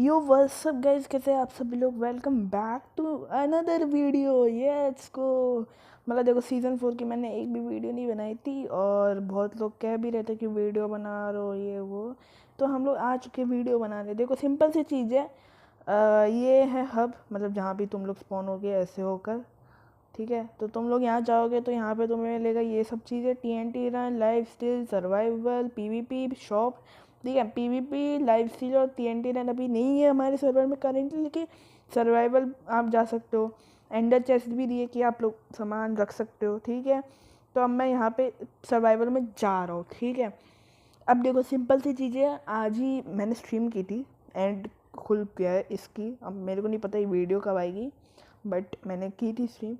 यो WhatsApp guys, कैसे हैं आप सभी लोग। Welcome back to another video. Let's go. मतलब देखो, सीज़न 4 की मैंने एक भी वीडियो नहीं बनाई थी और बहुत लोग कह भी रहे थे कि वीडियो बना रहे हो ये वो। तो हम लोग आ चुके वीडियो बना रहे। देखो, सिंपल सी चीज़ है। ये है हब, मतलब जहाँ भी तुम लोग स्पॉन होगे ऐसे होकर। ठीक है, तो तुम लोग यहाँ जाओगे तो यहाँ पे तुम्हें मिलेगा ये सब चीज़ें: TNT run, life steel, survival, PvP, shop. ठीक है, PvP, लाइफ स्टील और TNT रन अभी नहीं है हमारे सर्वर में करेंटली, लेकिन सर्वाइवल आप जा सकते हो। एंडर चेस्ट भी दिए कि आप लोग सामान रख सकते हो। ठीक है, तो अब मैं यहाँ पे सर्वाइवल में जा रहा हूँ। ठीक है, अब देखो, सिंपल सी चीज़ें। आज ही मैंने स्ट्रीम की थी, एंड खुल गया है इसकी। अब मेरे को नहीं पता ये वीडियो कब आएगी, बट मैंने की थी स्ट्रीम।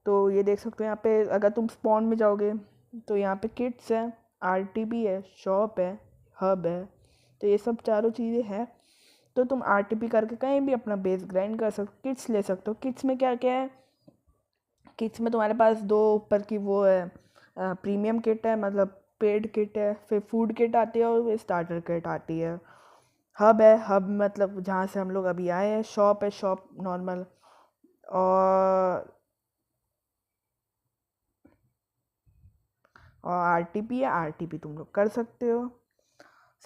तो ये देख सकते हो, यहाँ पे अगर तुम स्पॉन में जाओगे तो यहाँ पे किट्स है, RTP है, शॉप है, हब है। तो ये सब चारों चीज़ें हैं। तो तुम RTP करके कहीं भी अपना बेस ग्राइंड कर सकते हो, किट्स ले सकते हो। किट्स में क्या क्या है? किट्स में तुम्हारे पास दो ऊपर की वो है, प्रीमियम किट है, मतलब पेड किट है, फिर फूड किट आती है और स्टार्टर किट आती है। हब है, हब मतलब जहाँ से हम लोग अभी आए हैं। शॉप है, शॉप नॉर्मल। और RTP है, RTP तुम लोग कर सकते हो।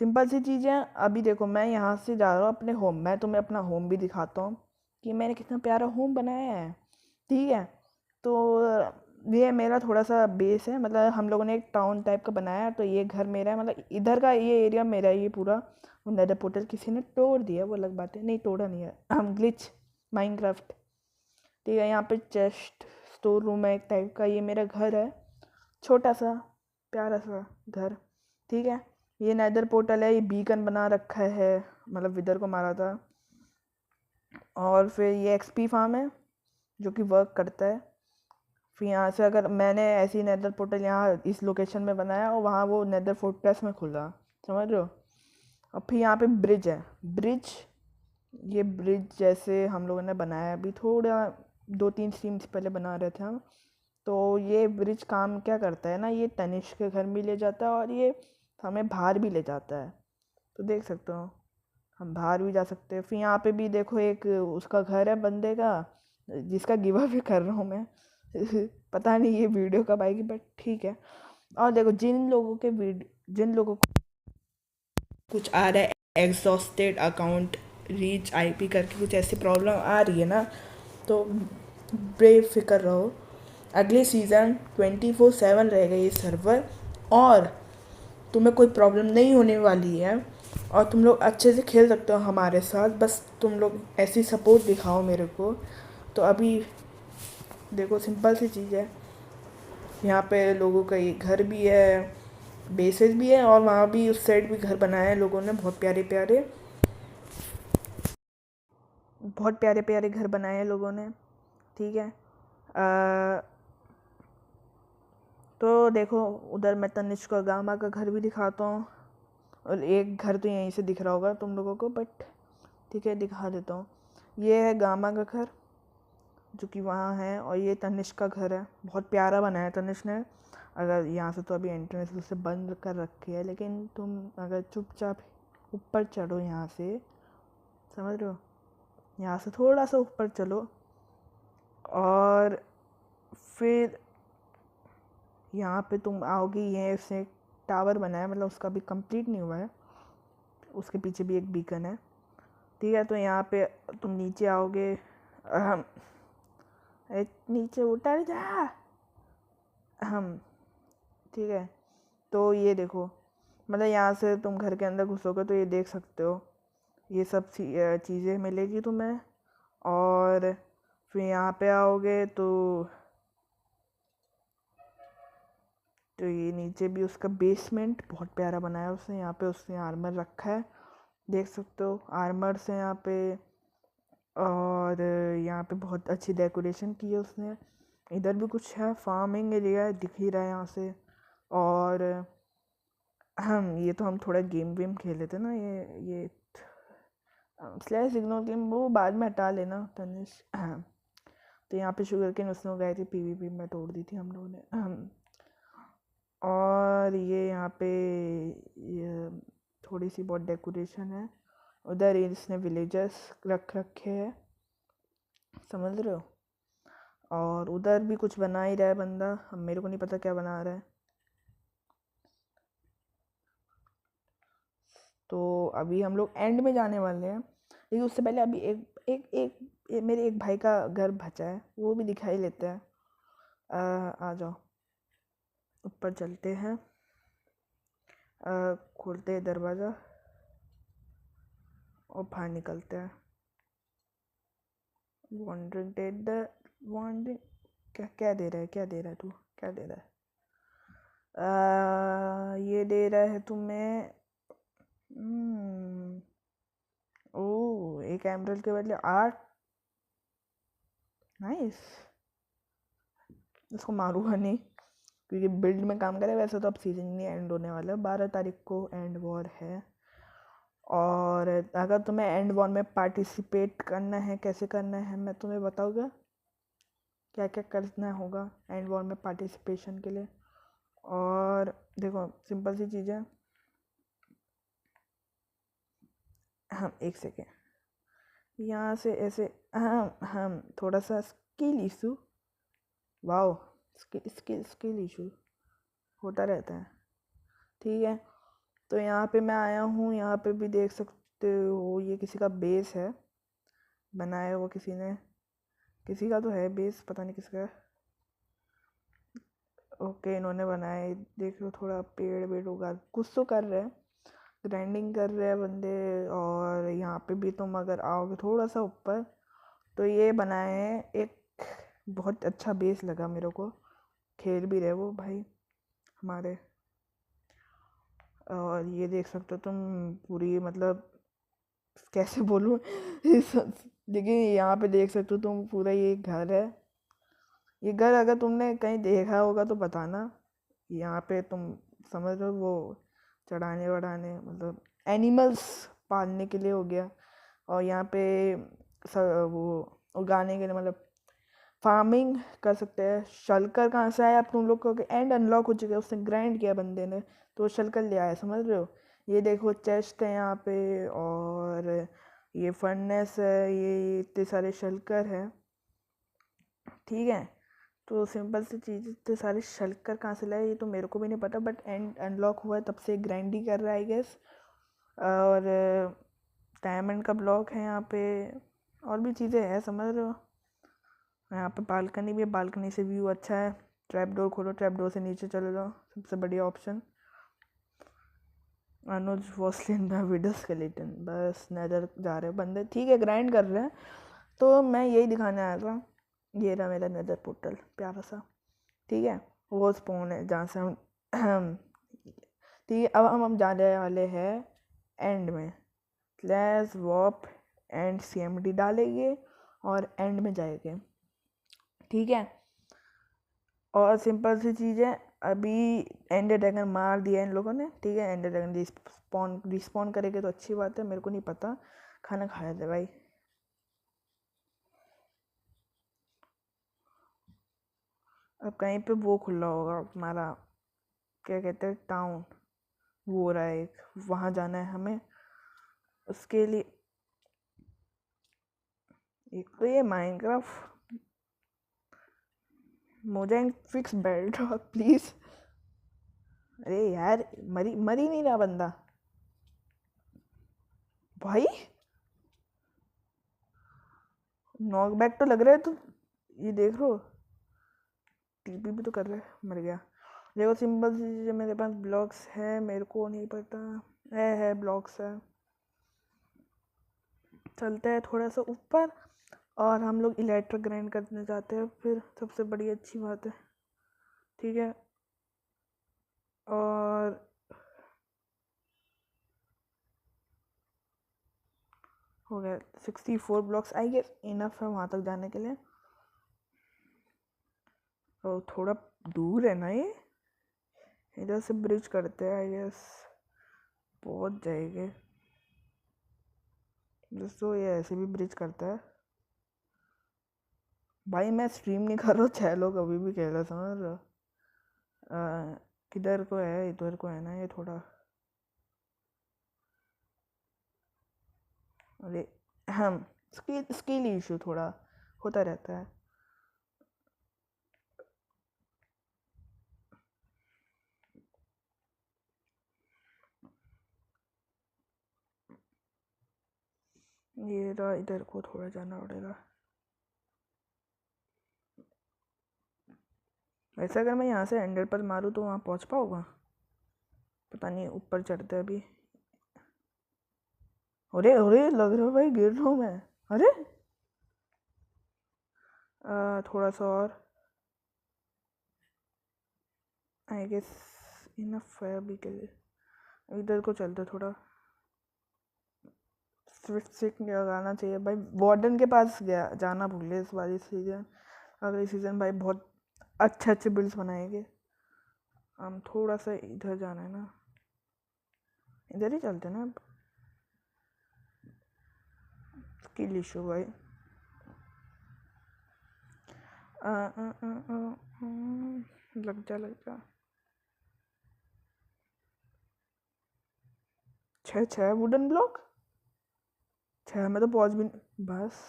सिंपल सी चीज़ें। अभी देखो, मैं यहाँ से जा रहा हूँ अपने होम। मैं तुम्हें अपना होम भी दिखाता हूँ कि मैंने कितना प्यारा होम बनाया है। ठीक है, तो ये मेरा थोड़ा सा बेस है, मतलब हम लोगों ने एक टाउन टाइप का बनाया है। तो ये घर मेरा है, मतलब इधर का ये एरिया मेरा है, ये पूरा। नेदर पोर्टल किसी ने तोड़ दिया, वो अलग बात है। नहीं, तोड़ा नहीं है, हम ग्लिच माइनक्राफ्ट। ठीक है, यहाँ पे चेस्ट स्टोर रूम है एक टाइप का। ये मेरा घर है, छोटा सा प्यारा सा घर। ठीक है, ये नेदर पोर्टल है, ये बीकन बना रखा है, मतलब विदर को मारा था। और फिर ये XP फार्म है जो कि वर्क करता है। फिर यहाँ से अगर मैंने ऐसी नेदर पोर्टल यहाँ इस लोकेशन में बनाया और वहाँ वो नेदर फोर्ट्रेस में खुला, समझ रहे हो। और फिर यहाँ पे ब्रिज है, ब्रिज। ये ब्रिज जैसे हम लोगों ने बनाया अभी थोड़ा 2-3 स्ट्रीम्स पहले बना रहे थे हम। तो ये ब्रिज काम क्या करता है ना, ये तनिष्क के घर भी ले जाता है और ये हमें बाहर भी ले जाता है। तो देख सकते हो, हम बाहर भी जा सकते हैं। फिर यहाँ पे भी देखो, एक उसका घर है बंदे का, जिसका गिव अवे कर रहा हूँ मैं। पता नहीं ये वीडियो कब आएगी, बट ठीक है। और देखो, जिन लोगों को कुछ आ रहा है, एग्जॉस्टेड अकाउंट, रीच IP करके कुछ ऐसी प्रॉब्लम आ रही है ना, तो बेफिक्र रहो। अगले सीज़न 24/7 रहेगा ये सर्वर, और तुम्हें कोई प्रॉब्लम नहीं होने वाली है। और तुम लोग अच्छे से खेल सकते हो हमारे साथ, बस तुम लोग ऐसी सपोर्ट दिखाओ मेरे को। तो अभी देखो, सिंपल सी चीज़ है। यहाँ पे लोगों का ये घर भी है, बेसेस भी है, और वहाँ भी उस साइड भी घर बनाए हैं लोगों ने, बहुत प्यारे प्यारे, बहुत प्यारे प्यारे घर बनाए हैं लोगों ने। ठीक है, तो देखो, उधर मैं तनिष्क और गामा का घर भी दिखाता हूँ। और एक घर तो यहीं से दिख रहा होगा तुम लोगों को, बट ठीक है, दिखा देता हूँ। ये है गामा का घर जो कि वहाँ है, और ये तनिष्क का घर है। बहुत प्यारा बनाया तनिष्क ने। अगर यहाँ से तो अभी एंट्रेंस उसे बंद कर रखी है, लेकिन तुम अगर चुपचाप ऊपर चढ़ो यहाँ से, समझ रहे हो, यहाँ से थोड़ा सा ऊपर चलो, और फिर यहाँ पे तुम आओगे। ये उसने एक टावर बनाया, मतलब उसका भी कंप्लीट नहीं हुआ है। उसके पीछे भी एक बीकन है। ठीक है, तो यहाँ पे तुम नीचे आओगे। अहम, नीचे उतर जा। हम, ठीक है, तो ये देखो, मतलब यहाँ से तुम घर के अंदर घुसोगे तो ये देख सकते हो, ये सब चीज़ें मिलेगी तुम्हें। और फिर यहाँ पे आओगे तो ये नीचे भी उसका बेसमेंट बहुत प्यारा बनाया है उसने। यहाँ पे उसने आर्मर रखा है, देख सकते हो, आर्मर्स है यहाँ पे। और यहाँ पे बहुत अच्छी डेकोरेशन की है उसने। इधर भी कुछ है, फार्मिंग एरिया है, दिख ही रहा है यहाँ से। और हम ये तो हम थोड़ा गेम वेम खेले थे ना, ये स्लैश इग्नोर गेम वो बाद में हटा लेना तनिष। तो यहाँ पे शुगर केन उसने उगाई थी, PvP में तोड़ दी थी हम लोगों ने। और ये यहाँ पे ये थोड़ी सी बहुत डेकोरेशन है। उधर इसने विलेजर्स रख रखे हैं, समझ रहे हो। और उधर भी कुछ बना ही रहा है बंदा, अब मेरे को नहीं पता क्या बना रहा है। तो अभी हम लोग एंड में जाने वाले हैं, लेकिन उससे पहले अभी मेरे एक भाई का घर बचा है, वो भी दिखाई लेते हैं। आ जाओ, ऊपर चलते हैं, खोलते हैं दरवाज़ा और बाहर निकलते हैं। वॉन्डरिंग डेड द वॉन्डरिंग, क्या क्या दे रहा है, क्या दे रहा है तू, क्या दे रहा है? ये दे रहा है तुम्हें ओह, एक एमरल्ड के बदले 8। नाइस। इसको मारूंगा नहीं क्योंकि बिल्ड में काम करे। वैसे तो अब सीजन नहीं एंड होने वाला है, 12 तारीख को एंड वॉर है। और अगर तुम्हें एंड वॉर में पार्टिसिपेट करना है, कैसे करना है मैं तुम्हें बताऊंगा, क्या क्या करना होगा एंड वॉर में पार्टिसिपेशन के लिए। और देखो सिंपल सी चीज़ है। हम एक सेकेंड यहाँ से ऐसे, हम थोड़ा सा skill issue, wow, skill issue होता रहता है, ठीक है। तो यहाँ पे मैं आया हूँ, यहाँ पे भी देख सकते हो ये किसी का बेस है, बनाया हुआ किसी ने, किसी का तो है बेस, पता नहीं किसका है। ओके, इन्होंने बनाए, देख लो थोड़ा पेड़ वेड़ उगा कुछ तो कर रहे हैं, ग्राइंडिंग कर रहे हैं बंदे। और यहाँ पे भी तुम अगर आओगे थोड़ा सा ऊपर तो ये बनाए हैं एक, बहुत अच्छा बेस लगा मेरे को। खेल भी रहे वो भाई हमारे। और ये देख सकते हो तुम, पूरी मतलब कैसे बोलूँ लेकिन यहाँ पे देख सकते हो तुम, पूरा ये घर है। ये घर अगर तुमने कहीं देखा होगा तो बताना। यहाँ पे तुम समझ लो वो चढ़ाने वढ़ाने, मतलब एनिमल्स पालने के लिए हो गया। और यहाँ पे वो उगाने के लिए, मतलब फार्मिंग कर सकते हैं। शलकर कहाँ से आया, अब तुम लोग को एंड अनलॉक हो चुका है, उसने ग्राइंड किया बंदे ने तो शलकर ले आया, समझ रहे हो। ये देखो चेस्ट है यहाँ पे, और ये फर्नेस है, ये इतने सारे शलकर हैं, ठीक है। तो सिंपल सी चीज़, इतने सारे शलकर कहाँ से लाए ये तो मेरे को भी नहीं पता, बट एंड अनलॉक हुआ है तब से ग्राइंड ही कर रहा है आई गेस। और डायमंड का ब्लॉक है यहाँ पे, और भी चीज़ें हैं, समझ रहे हो। यहाँ पे बालकनी भी है, बालकनी से व्यू अच्छा है। ट्रैप डोर खोलो, ट्रैप डोर से नीचे चले जाओ, सबसे बढ़िया ऑप्शन। अनुज वॉसलिन द विडो स्केलेटन, बस नजर जा रहे बंदे, ठीक है, ग्राइंड कर रहे हैं। तो मैं यही दिखाने आया था, ये रहा मेरा नेदर पोर्टल प्यारा सा, ठीक है। वो स्पॉन है जहाँ से हम ठीक है। अब हम जाने वाले हैं एंड में, लेट्स वॉप एंड CMD डालेंगे और एंड में जाएंगे, ठीक है। और सिंपल सी चीज़ है, अभी एंडर ड्रैगन मार दिया इन लोगों ने, ठीक है। एंडर ड्रैगन रिस्पॉन करेंगे तो अच्छी बात है, मेरे को नहीं पता। खाना खाया था भाई। अब कहीं पे वो खुला होगा हमारा, क्या कहते हैं, टाउन, वो हो रहा है एक, वहाँ जाना है हमें। उसके लिए एक तो ये माइनक्राफ्ट, मोजेंग फिक्स बेल्ट प्लीज़। अरे यार, मरी नहीं रहा बंदा भाई, नॉक बैक तो लग रहा है। तो ये देख लो, TP भी तो कर रहा है, मर गया। देखो सिंपल सी चीज़, मेरे पास ब्लॉक्स है, मेरे को नहीं पता है ब्लॉक्स है। चलते हैं थोड़ा सा ऊपर, और हम लोग इलेक्ट्रिक ग्राइंड करने जाते हैं फिर, सबसे बड़ी अच्छी बात है, ठीक है। और हो गया 64 ब्लॉक्स, आई गेस इनफ है वहाँ तक जाने के लिए। और थोड़ा दूर है ना ये, इधर से ब्रिज करते हैं आई गेस, पहुँच जाएंगे। दोस्तों ये ऐसे भी ब्रिज करता है भाई, मैं स्ट्रीम नहीं कर रहा हूँ, 6 लोग अभी भी खेल रहे, समझ रहे हो। किधर को है, इधर को है ना ये थोड़ा। अरे हम स्किल इशू थोड़ा होता रहता है। ये रहा, इधर को थोड़ा जाना पड़ेगा। वैसे अगर मैं यहाँ से एंडर पर मारूँ तो वहाँ पहुँच पाऊँगा? पता नहीं, ऊपर चढ़ते अभी। अरे अरे लग रहा है भाई गिर रहा हूँ मैं। अरे थोड़ा सा और, आई गेस इनफ है अभी के लिए। इधर को चलते थोड़ा, स्विफ्ट सिक लगाना चाहिए भाई। वार्डन के पास गया जाना भूले इस बार, इस सीजन। अगले सीजन भाई बहुत अच्छे अच्छे बिल्ड्स बनाएंगे। हम थोड़ा सा इधर जाना है ना, इधर ही चलते ना अब। स्किल इशू भाई। लग जा लग जा। छः वुडन ब्लॉक, छः में तो पहुंच भी नहीं बस।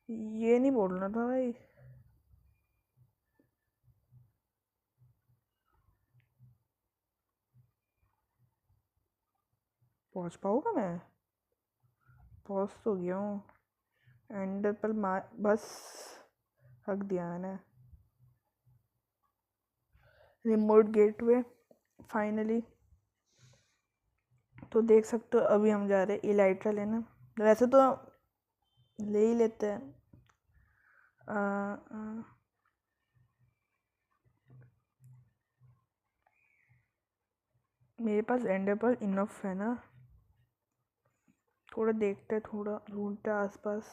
ये नहीं बोलना था भाई। पहुंच पाऊंगा मैं? पहुंच तो गया हूँ। एंडर पर मार बस, हक दिया मैंने। Remote gateway finally. तो देख सकते हो अभी हम जा रहे हैं इलाइट्रा लेना। वैसे तो ले ही लेते हैं। मेरे पास एंडर पर इनफ है ना। थोड़ा देखते, थोड़ा ढूंढते आसपास।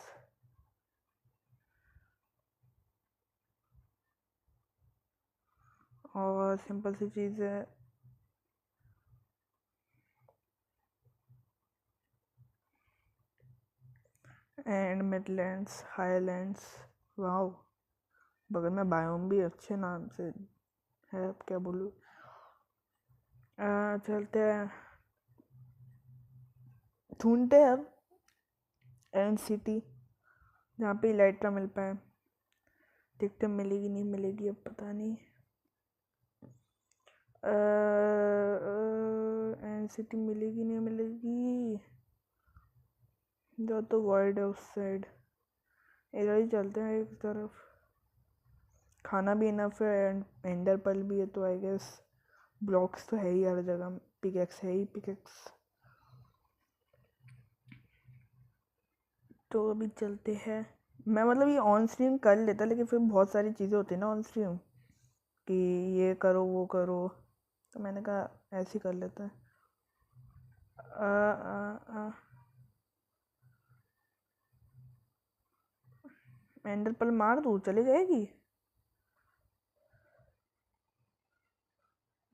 और सिंपल सी चीज़ है। And Midlands highlands, wow. बगल में बायोम भी अच्छे नाम से है, अब क्या बोलूँ। चलते हैं, ढूंढते हैं अब एंड सिटी जहाँ पे इलाइट्रा मिल पाए। देखते मिलेगी नहीं मिलेगी, अब पता नहीं। एंड सिटी मिलेगी नहीं मिलेगी। जो तो वर्ड है उस साइड, इधर ही चलते हैं एक तरफ। खाना भी इनफ है एंड एंडर पल भी है, तो आई गेस ब्लॉक्स तो है ही हर जगह। पिकेक्स है ही पिकेक्स। तो अभी चलते हैं। मैं मतलब ये ऑन स्ट्रीम कर लेता, लेकिन फिर बहुत सारी चीज़ें होती है ना ऑन स्ट्रीम, कि ये करो वो करो, तो मैंने कहा ऐसे ही कर लेता है। एंडर पल मार दूँ चली जाएगी?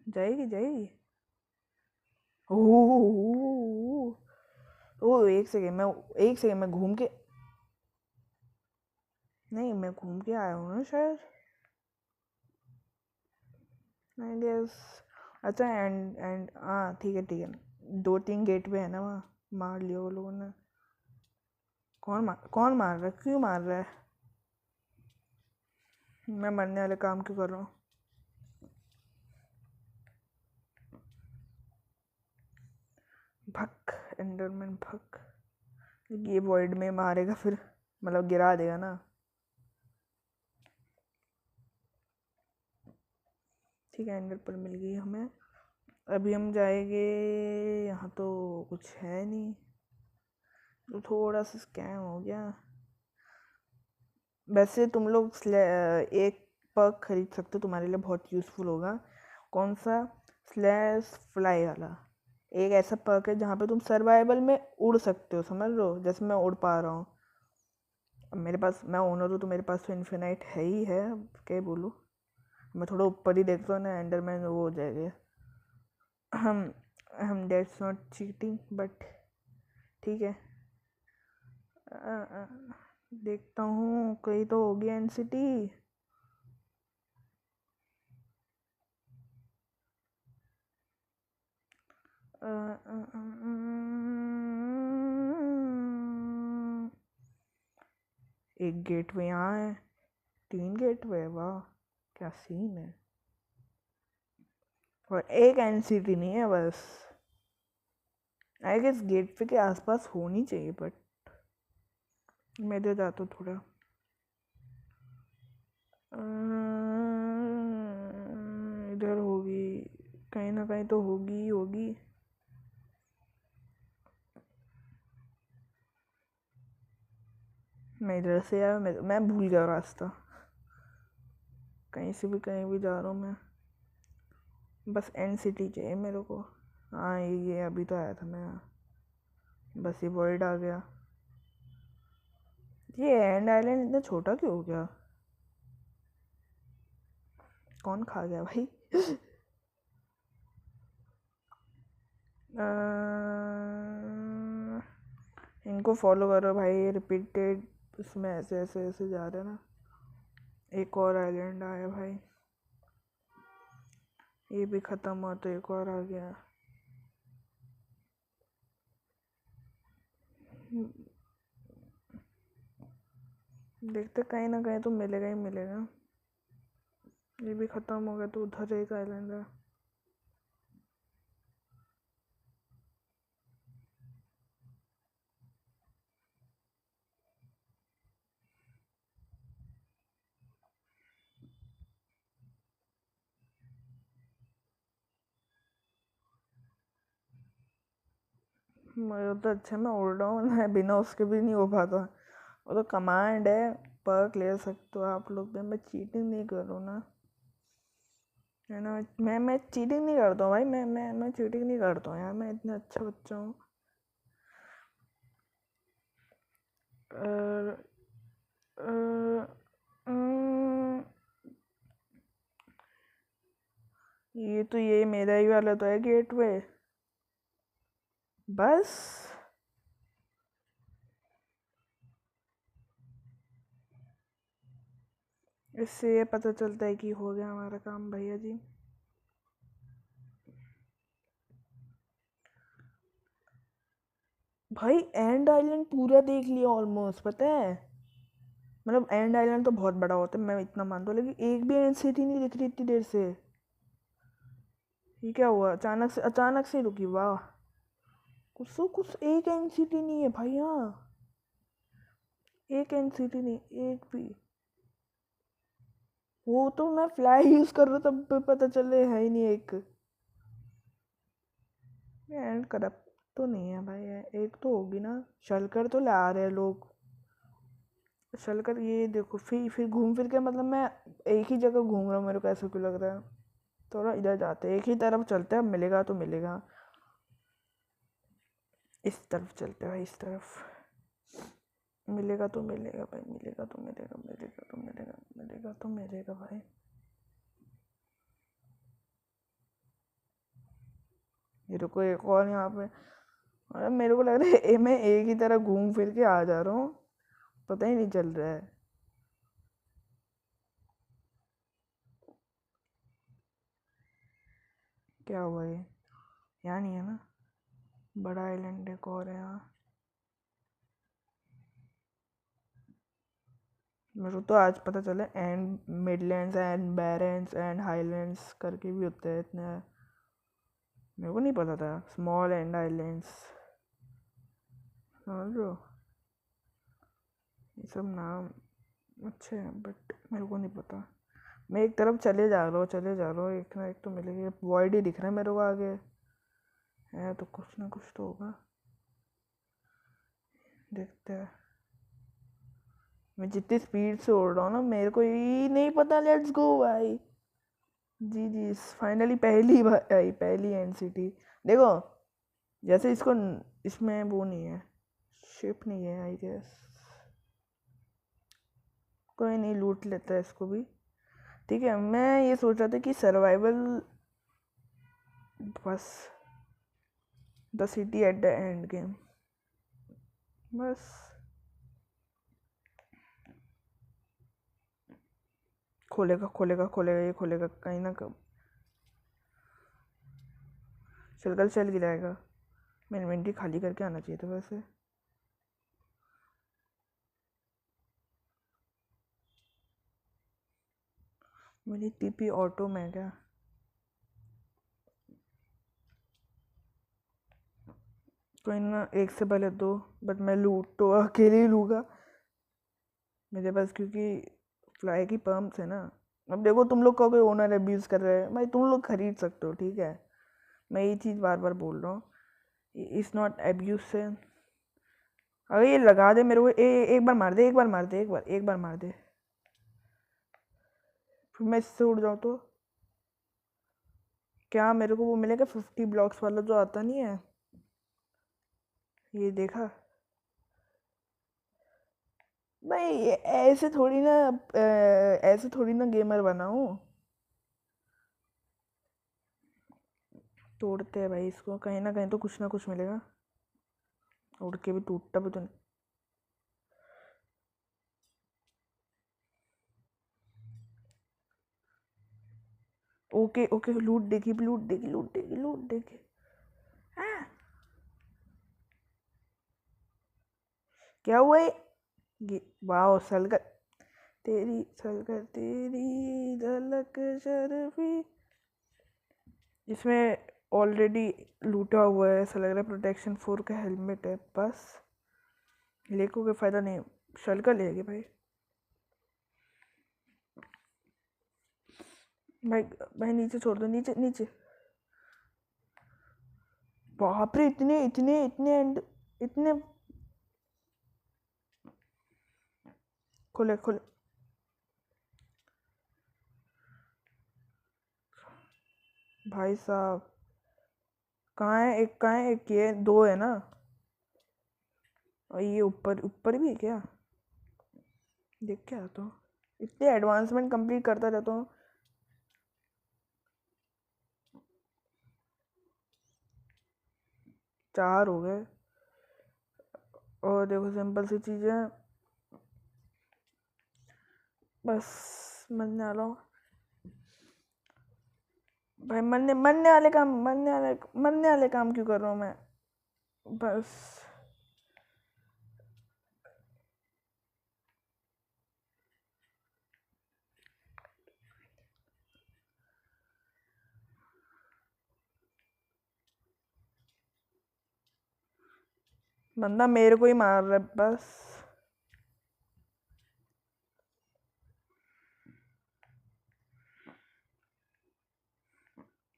जाएगी जाएगी। ओह ओ, एक सेकेंड मैं घूम के, नहीं मैं घूम के आया हूँ ना शायद, आई गेस। अच्छा एंड एंड हाँ ठीक है ठीक है। दो तीन गेट पे है ना वहाँ, मार लिया वो लोगों ने। कौन मार रहा है, क्यों मार रहा है? मैं मरने वाले काम क्यों कर रहा हूँ? भक एंडरमैन भक। ये वॉइड में मारेगा फिर, मतलब गिरा देगा ना। ठीक है एंडर पर मिल गई हमें। अभी हम जाएंगे, यहाँ तो कुछ है नहीं, तो थोड़ा सा स्कैम हो गया। वैसे तुम लोग एक पर्क खरीद सकते हो, तुम्हारे लिए बहुत यूज़फुल होगा। कौन सा? स्लैश फ्लाई वाला। एक ऐसा पर्क है जहाँ पे तुम सर्वाइवल में उड़ सकते हो, समझ लो जैसे मैं उड़ पा रहा हूँ। अब मेरे पास, मैं ओनर हूँ तो मेरे पास तो इन्फिनाइट है ही है, अब क्या बोलूँ। मैं थोड़ा ऊपर ही देखता हूँ ना, एंडरमैन वो हो जाएगा। हम हम डेट्स नॉट चीटिंग बट ठीक है। देखता हूँ कहीं तो हो गया एनसीटी। एक गेटवे यहाँ है, 3 गेटवे, वाह क्या सीन है। और एक एनसीटी नहीं है बस। आई गेस गेटवे के आसपास होनी चाहिए, बट मैं इधर जाता हूँ थोड़ा। इधर होगी, कहीं ना कहीं तो होगी ही होगी। मैं इधर से आया, मैं भूल गया रास्ता। कहीं से भी कहीं भी जा रहा हूँ मैं, बस एंड सिटी चाहिए मेरे को। हाँ ये अभी तो आया था मैं यहाँ, बस ये वर्ल्ड आ गया। ये एंड आइलैंड इतना छोटा क्यों हो गया? कौन खा गया भाई? इनको फॉलो करो भाई, रिपीटेड उसमें ऐसे ऐसे ऐसे जा रहे हैं ना। एक और आइलैंड आया भाई, ये भी ख़त्म हुआ तो एक और आ गया। देखते कहीं ना कहीं तो मिलेगा ही मिलेगा। ये भी ख़त्म हो गया तो उधर एक आइलैंड है। मैं तो अच्छा मैं उड़ रहा हूँ, मैं बिना उसके भी नहीं हो पाता। वो तो कमांड है, पर्क ले सकते हो आप लोग भी। मैं चीटिंग नहीं कर रहा हूँ ना, है ना। मैं चीटिंग नहीं करता हूँ भाई, मैं चीटिंग नहीं करता हूँ यार, मैं इतना अच्छा बच्चा हूँ। अ, अ, अम्म, ये तो ये मेरा ही वाला तो है गेटवे, बस। इससे ये पता चलता है कि हो गया हमारा काम भैया जी। भाई एंड आइलैंड पूरा देख लिया ऑलमोस्ट, पता है। मतलब एंड आइलैंड तो बहुत बड़ा होता है, मैं इतना मानता हूँ, लेकिन एक भी एंड सिटी नहीं दिख रही इतनी देर से। ये क्या हुआ? अचानक से रुकी, वाह। कुछ एक एंड सिटी नहीं है भाई यहाँ, एक एंड सिटी नहीं एक भी। वो तो मैं फ्लाई यूज कर रहा हूँ तब भी पता चले है ही नहीं एक। एंड करप्ट तो नहीं है भाई, एक तो होगी ना। शलकर तो ला रहे हैं लोग, चलकर ये देखो, फिर घूम फिर के, मतलब मैं एक ही जगह घूम रहा हूँ, मेरे को ऐसा क्यों लग रहा है। थोड़ा इधर जाते हैं, एक ही तरफ चलते हैं, मिलेगा तो मिलेगा। इस तरफ चलते हैं भाई, इस तरफ। मिलेगा तो मिलेगा भाई, मिलेगा तो मिलेगा, मिलेगा तो मिलेगा, मिलेगा तो मिलेगा भाई। ये रुको, एक और यहाँ पे। अरे मेरे को लग रहा है मैं एक ही तरह घूम फिर के आ जा रहा हूँ, पता ही नहीं चल रहा है। क्या हुआ ये? यहाँ नहीं है ना, बड़ा आइलैंड एक और है यहाँ। मेरे को तो आज पता चला and Midlands and बैरेंस and highlands करके भी होते हैं इतने। मेरे को नहीं पता था, स्मॉल एंड आइलैंड्स, समझ लो। ये सब नाम अच्छे हैं बट मेरे को नहीं पता। मैं एक तरफ चले जा रहा हूँ, चले जा रहा हूँ, एक ना एक तो मिलेगी। वॉइड ही दिख रहा है मेरे को आगे, है तो कुछ ना कुछ तो होगा, देखते हैं। मैं जितनी स्पीड से उड़ रहा हूँ ना, मेरे को यही नहीं पता। लेट्स गो भाई, जी जी, फाइनली पहली बार आई, पहली एनसीटी। देखो, जैसे इसमें वो नहीं है, शिप नहीं है आई गेस। कोई नहीं, लूट लेता है इसको भी। ठीक है, मैं ये सोच रहा था कि सर्वाइवल, बस the city at the end game, बस। खोलेगा खोलेगा खोलेगा, ये खोलेगा कहीं ना कहीं। चल गिराएगा। मैं इन्वेंट्री खाली करके आना चाहिए था वैसे। मेरी टीपी ऑटो में क्या? कोई ना, एक से पहले दो, बट मैं लूट तो अकेले ही लूँगा मेरे पास, क्योंकि फ्लाई की पम्प्स है ना। अब देखो तुम लोग का कोई ओनर अब्यूज़ कर रहे हैं भाई, तुम लोग खरीद सकते हो, ठीक है। मैं ये चीज़ बार बार बोल रहा हूँ, इट्स नॉट अब्यूज से। अगर ये लगा दे मेरे को, एक बार मार दे, एक बार मार दे, एक बार मार दे, फिर मैं इससे उड़ जाऊँ तो क्या मेरे को वो मिलेगा 50 ब्लॉक्स वाला जो आता नहीं है? ये देखा भाई, ऐसे थोड़ी ना गेमर बनाऊँ। तोड़ते हैं भाई इसको, कहीं ना कहीं तो कुछ ना कुछ मिलेगा। उड़ के भी टूटता भी तो नहीं। ओके ओके, लूट देगी, लूट देगी, लूट देगी, लूट देगी। हाँ, क्या हुआ ये? वाह सलगर, तेरी सलगर, तेरी झलक शर्फी। इसमें ऑलरेडी लूटा हुआ है, ऐसा लग रहा है। प्रोटेक्शन 4 का हेलमेट है बस, लेको के फ़ायदा नहीं, शलकर लेगी भाई। भाई भाई नीचे छोड़ दो, नीचे नीचे। बाप रे, इतने इतने इतने एंड, इतने। खोले खोले। भाई साहब, कहाँ है एक, कहाँ है एक, ये दो है ना? और ये ऊपर ऊपर भी है क्या? देख के आता हूँ, इतने एडवांसमेंट कंप्लीट करता रहता हूँ। चार हो गए। और देखो सिंपल सी चीज़ें, बस मरने वाला हूँ भाई। मरने वाले काम क्यों कर रहा हूँ मैं? बस बंदा मेरे को ही मार रहा है बस।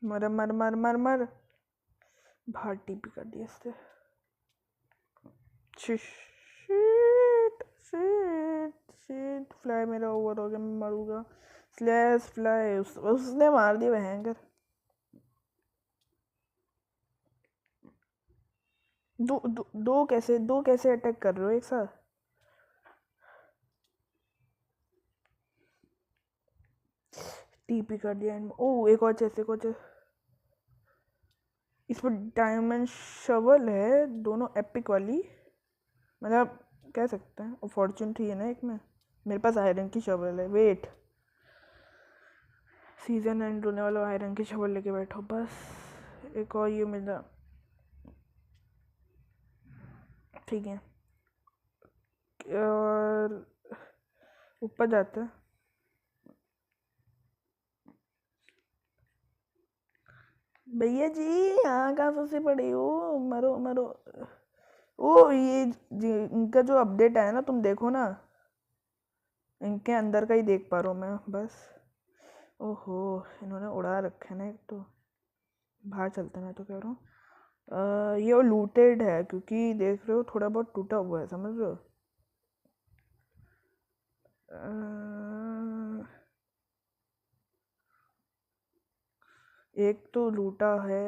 मर मर मर मर मर। बाहर टीपी कर दिया इससे। शिट शिट शिट, फ्लाई मेरा ओवर हो गया, मैं मरूंगा। स्लैश फ्लाई, उसने मार दिया भयंकर। दो कैसे अटैक कर रहे हो एक साथ? टीपी कर दिया ओ, एक और चेस्ट, एक और चेस्ट। इस पर डायमंड शवल है, दोनों एपिक वाली, मतलब कह सकते हैं। और फॉर्चून थी है ना एक में। मेरे पास आयरन की शवल है, वेट। सीजन एंड होने वाला, आयरन की शवल लेके बैठो बस। एक और ये मिल रहा, ठीक है। और ऊपर जाते हैं। भैया जी, यहाँ कहाँ फंसे पड़े हो? मरो मरो। ओ ये इनका जो अपडेट आया ना, तुम देखो ना, इनके अंदर का ही देख पा रहा हूँ मैं बस। ओहो, इन्होंने उड़ा रखा है ना एक तो। बाहर चलते हैं, मैं तो कह रहा हूँ। ये लूटेड है, क्योंकि देख रहे हो थोड़ा बहुत टूटा हुआ है, समझ रहे हो? एक तो लूटा है,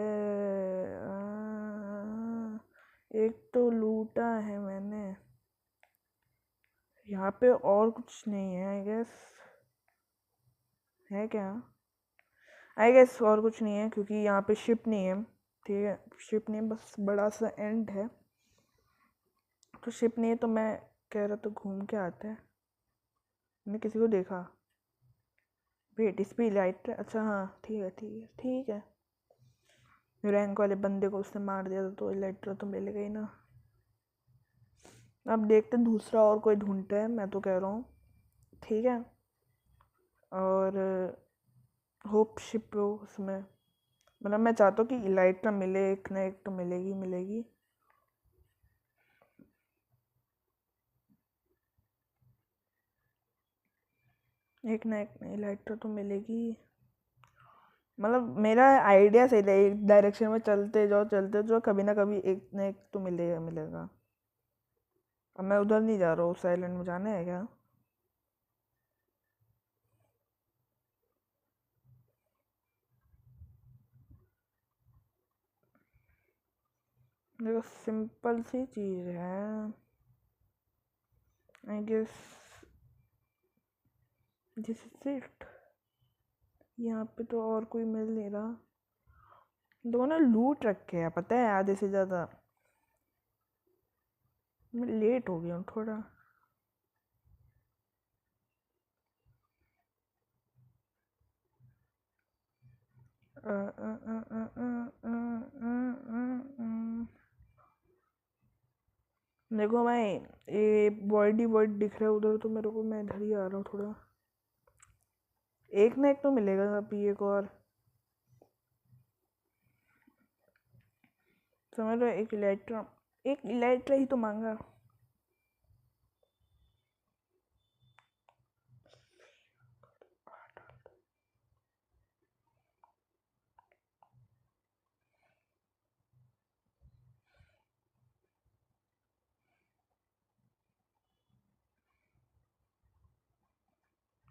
एक तो लूटा है मैंने। यहाँ पे और कुछ नहीं है आई गेस, है क्या? आई गेस और कुछ नहीं है, क्योंकि यहाँ पे शिप नहीं है, ठीक है। शिप नहीं है, बस बड़ा सा एंड है। तो शिप नहीं है, तो मैं कह रहा तो घूम के आते हैं। मैंने किसी को देखा, वेट, इस पे लाइट, अच्छा हाँ, ठीक है ठीक है ठीक है। रैंक वाले बंदे को उसने मार दिया था, तो इलेक्ट्रा तो मिल गई ना। अब देखते हैं दूसरा और कोई ढूंढते हैं, मैं तो कह रहा हूँ, ठीक है। और होप शिप हो उसमें, मतलब मैं चाहता हूँ कि इलाइट्रा मिले, एक ना एक तो मिलेगी मिलेगी। एक ना एक इलाइट्रा तो मिलेगी, मतलब मेरा आइडिया सही है, एक डायरेक्शन में चलते जाओ, कभी ना कभी एक ना एक तो मिलेगा मिलेगा। अब मैं उधर नहीं जा रहा हूँ, उस आइलैंड में जाना है क्या? देखो सिंपल सी चीज़ है, I guess this is it. यहाँ पे तो और कोई मिल नहीं रहा। लोगों ने लूट रखे हैं पता है, आधे से ज़्यादा। मैं लेट हो गया हूँ थोड़ा। देखो भाई, ये बॉडी बॉडी दिख रहा है उधर, तो मेरे को, मैं इधर ही आ रहा हूँ थोड़ा। एक ना एक तो मिलेगा अभी, एक और समझ लो। एक इलेक्ट्रा ही तो मांगा।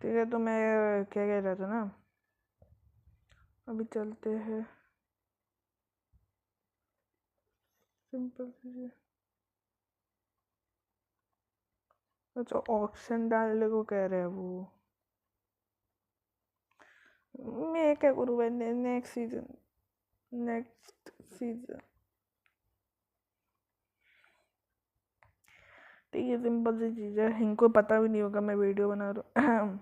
ठीक है, तो मैं क्या कह रहा था ना, अभी चलते हैं सिंपल से। अच्छा, ऑप्शन डालने को कह रहे हैं वो। मैं क्या करूँ भाई, नेक्स्ट सीजन। ठीक है, सिंपल सी चीज़ है, इनको पता भी नहीं होगा मैं वीडियो बना रहा हूँ।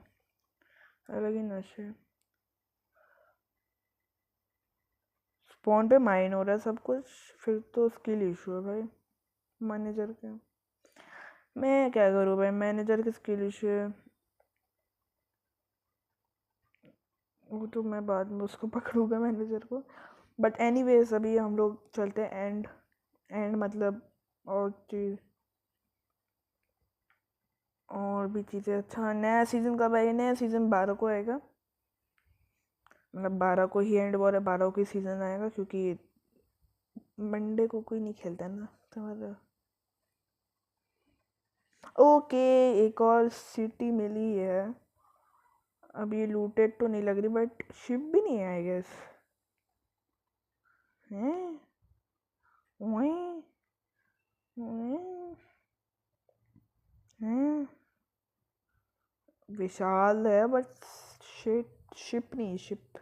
अलग ही नशे। स्पॉन पे माइन हो रहा है सब कुछ, फिर तो स्किल इशू है भाई मैनेजर के। मैं क्या करूँ भाई, मैनेजर की स्किल इशू है। वो तो मैं बाद में उसको पकड़ूंगा मैनेजर को। बट एनीवेज अभी हम लोग चलते हैं एंड। एंड मतलब और चीज़, और भी चीज़ें। अच्छा, नया सीज़न कब आएगा? नया सीज़न 12 को आएगा, मतलब 12 को ही एंड वॉर है, 12 को ही सीज़न आएगा, क्योंकि मंडे को कोई नहीं खेलता ना, समझ रहे हो? ओके, एक और सिटी मिली है। अब ये लूटेड तो नहीं लग रही, बट शिप भी नहीं है आई गेस। हैं? वहीं? हैं? हैं? विशाल है बट शिप शिप नहीं, शिप।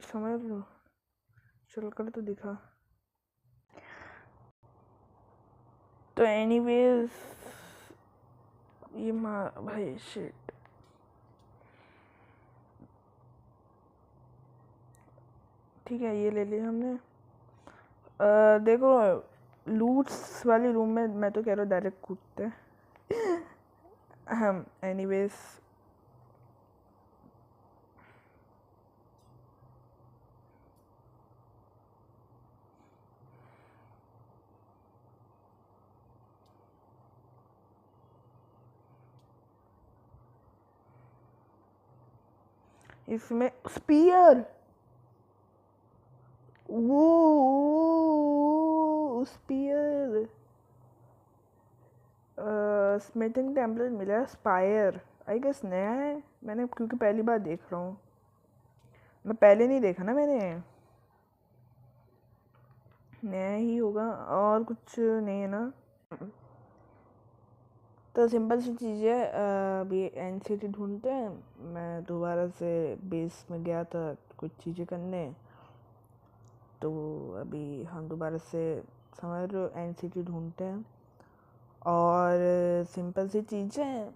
समझ लो, चल कर तो दिखा। तो एनीवेज, ये मार भाई, शिट। ठीक है, ये ले लिया हमने। देखो, लूट्स वाली रूम में मैं तो कह रहा हूँ डायरेक्ट कूदते हैं। हम एनीवेज, इसमें स्पीयर, वो स्पीयर, स्मिथिंग टेम्पलेट मिला, स्पायर आई गेस नया है। मैंने क्योंकि पहली बार देख रहा हूँ, मैं पहले नहीं देखा ना मैंने, नया ही होगा, और कुछ नहीं है ना। तो सिंपल सी चीज़ है, अभी एनसीटी ढूंढते हैं। मैं दोबारा से बेस में गया था कुछ चीज़ें करने, तो अभी हम दोबारा से, समझ रहे हो, एनसीटी ढूंढते हैं। और सिंपल सी चीज़ है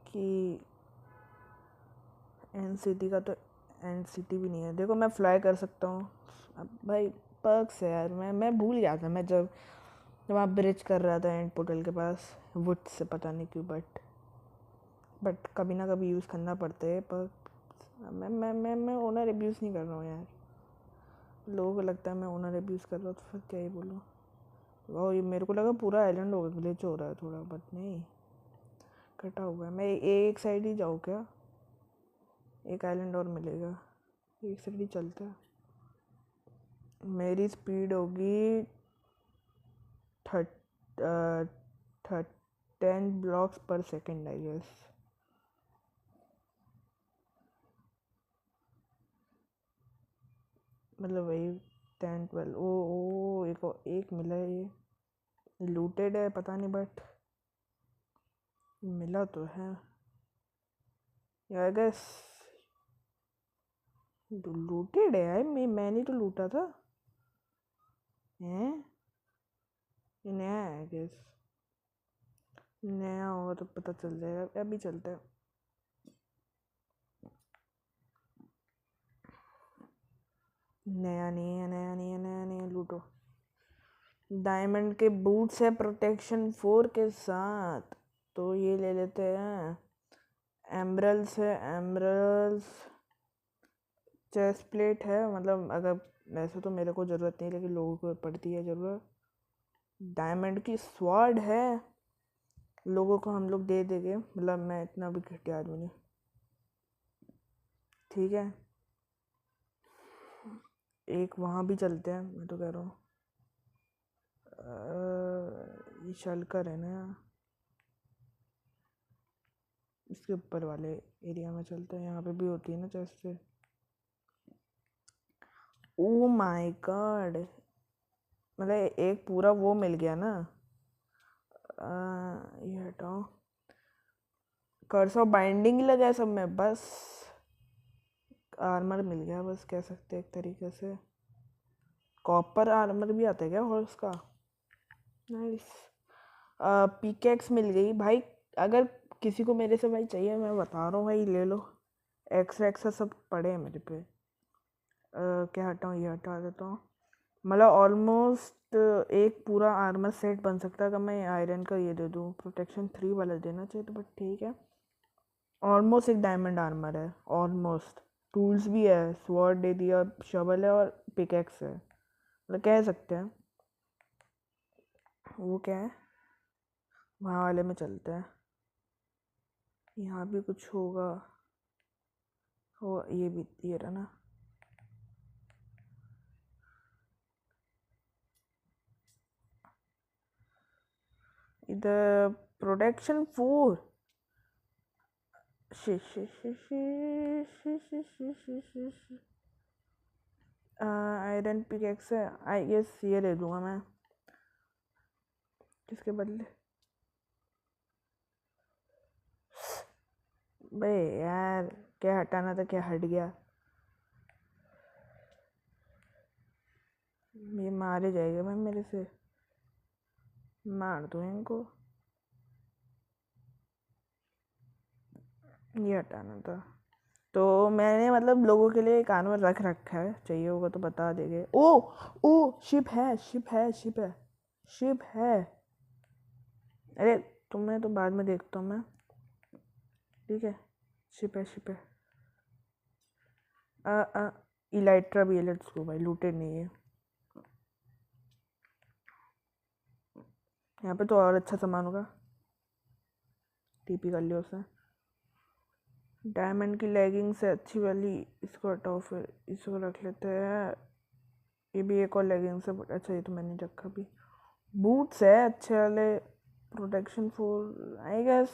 कि एनसीटी का तो एनसीटी भी नहीं है। देखो, मैं फ्लाई कर सकता हूँ अब भाई, पर्क्स है यार, मैं भूल गया था। मैं जब वहाँ ब्रिज कर रहा था एंड पोर्टल के पास वुड से, पता नहीं क्यों, बट कभी ना कभी यूज़ करना पड़ता है। पर मैं ओनर अब्यूज़ नहीं कर रहा हूँ यार। लोगों को लगता है मैं ओनर अब्यूज़ कर रहा हूँ, तो फिर क्या ही बोलूँ। वाह, ये मेरे को लगा पूरा आइलैंड होगा, ग्लिच हो रहा है थोड़ा, बट नहीं, कटा हुआ है। मैं एक साइड ही जाऊँ क्या? एक आइलैंड और मिलेगा, एक साइड ही चलता है। मेरी स्पीड होगी 10 ब्लॉक्स पर सेकेंड आई गेस। मतलब वही 10-12। ओ एक मिला है, ये लूटेड है पता नहीं, बट मिला तो है आई गेस। लूटेड है यार, मैंने तो लूटा था। हैं, ये नया है आई गेस। नया होगा तो पता चल जाएगा, अभी चलता है। नया नहीं है, नया नहीं है, नया नहीं है, लूटो। डायमंड के बूट्स है प्रोटेक्शन 4 के साथ, तो ये ले लेते हैं। एमरल्स है, एमरल्स। चेस्ट प्लेट है, मतलब अगर वैसे तो मेरे को ज़रूरत नहीं, लेकिन लोगों को पड़ती है ज़रूरत। डायमंड की स्वॉर्ड है, लोगों को हम लोग दे देंगे, मतलब मैं इतना भी घटिया आदमी नहीं। ठीक है, एक वहाँ भी चलते हैं, मैं तो कह रहा हूँ। ये शलकर है ना, इसके ऊपर वाले एरिया में चलते हैं, यहाँ पे भी होती है ना चेस्ट से। ओ माय गॉड, मतलब एक पूरा वो मिल गया ना। ये हटाओ, कर्स ऑफ बाइंडिंग लगा है सब में, बस आर्मर मिल गया, बस कह सकते हैं एक तरीके से। कॉपर आर्मर भी आता है क्या हॉर्स का? नाइस। पिकेक्स मिल गई भाई। अगर किसी को मेरे से भाई चाहिए, मैं बता रहा हूँ भाई, ले लो। एक्स्ट्रा सब पड़े हैं मेरे पे। क्या हटाऊँ, ये हटा देता हूँ। मतलब ऑलमोस्ट एक पूरा आर्मर सेट बन सकता है अगर मैं आयरन का ये दे दूँ। प्रोटेक्शन 3 वाला देना चाहिए तो, बट ठीक है। ऑलमोस्ट एक डायमंड आर्मर है, ऑलमोस्ट। टूल्स भी है, स्वॉर्ड दे दिया, शवल है और पिकेक्स है, मतलब कह सकते हैं। वो क्या है, वहाँ वाले में चलते हैं। यहाँ भी कुछ होगा, हो ये भी ये रहा ना। इधर प्रोटेक्शन 4। आयरन पिकेक्स है, आई गेस ये ले लूँगा मैं। किसके बदले? बे यार, क्या हटाना था, क्या हट गया। ये मारे जाएगा मैं, मेरे से मार दूँ इनको। ये हटाना था, तो मैंने मतलब लोगों के लिए एक आर्मर रख रखा है, चाहिए होगा तो बता देंगे। ओ शिप है, शिप है, शिप है, शिप है। अरे तुम्हें तो बाद में देखता हूँ मैं, ठीक है। शिप है, शिप है। इलाइट्रा भी है, लेट्स गो भाई, लूटेड नहीं है। यहाँ पे तो और अच्छा सामान होगा, टीपी कर लियो उसे। डायमंड की लेगिंग्स है अच्छी वाली, इसको हटाओ, फिर इसको रख लेते हैं। ये भी एक और लेगिंग्स है, अच्छा ये तो मैंने रखा भी। बूट्स है अच्छे वाले, प्रोटेक्शन 4 आई गेस,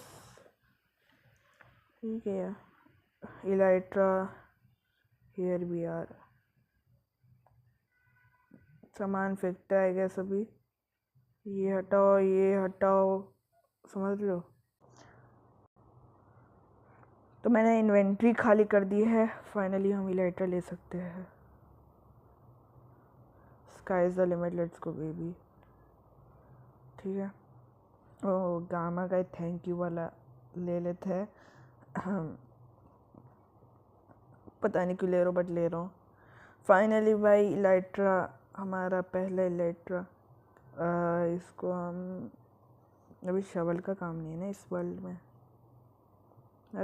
ठीक है। इलाइट्रा हेयर भी यार, सामान फेंकता है आई गेस अभी। ये हटाओ, ये हटाओ, समझ लो। तो मैंने इन्वेंट्री खाली कर दी है, फाइनली हम इलाइट्रा ले सकते हैं। Sky is the limit, let's go baby. ठीक है। ओ गामा का थैंक यू वाला ले लेते हैं। पता नहीं क्यों ले रहा हूँ, बट ले रहा हूँ। फाइनली भाई इलाइट्रा, हमारा पहला इलाइट्रा। इसको हम अभी शवल का काम नहीं है ना इस वर्ल्ड में।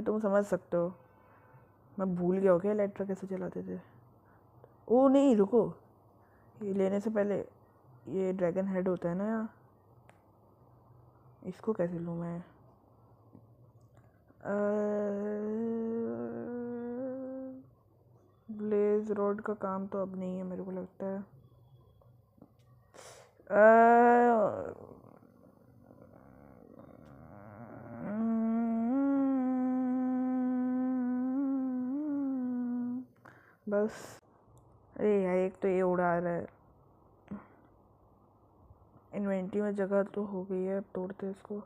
तुम समझ सकते हो। मैं भूल गया हो क्या इलेक्ट्रा कैसे चलाते थे। ओ नहीं रुको, ये लेने से पहले ये ड्रैगन हेड होता है ना यहाँ, इसको कैसे लूँ मैं। ब्लेज रॉड का काम तो अब नहीं है मेरे को लगता है। बस अरे यार एक तो ये उड़ा रहा है। इन्वेंटरी में जगह तो हो गई है, अब तोड़ते इसको।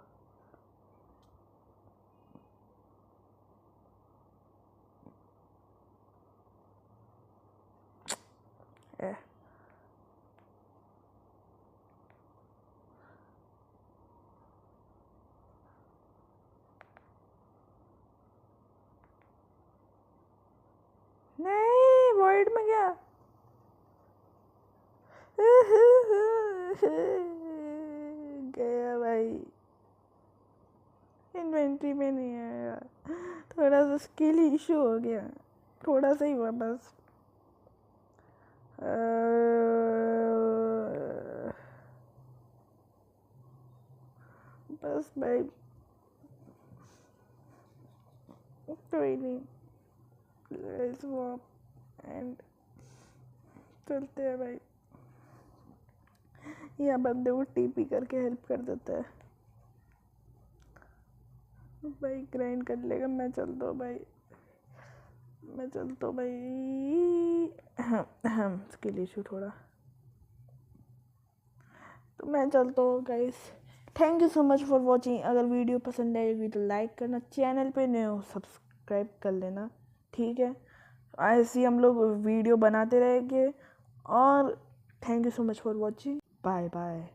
नहीं वॉइड में गया। गया भाई, इन्वेंटरी में नहीं आया। थोड़ा सा स्किल इशू हो गया, थोड़ा सा ही हुआ बस। बस भाई कोई नहीं, एंड चलते हैं भाई। यह बंदे को टीपी करके हेल्प कर देता है भाई, ग्राइंड कर लेगा। मैं चलता हूँ भाई, मैं चलता हूँ भाई। स्किल इशू थोड़ा, तो मैं चलता हूँ guys. Thank you so much for watching. अगर वीडियो पसंद आएगी तो लाइक करना, चैनल पे नए हो सब्सक्राइब कर लेना, ठीक है। ऐसे ही हम लोग वीडियो बनाते रहेंगे। और thank you so much for watching, bye bye.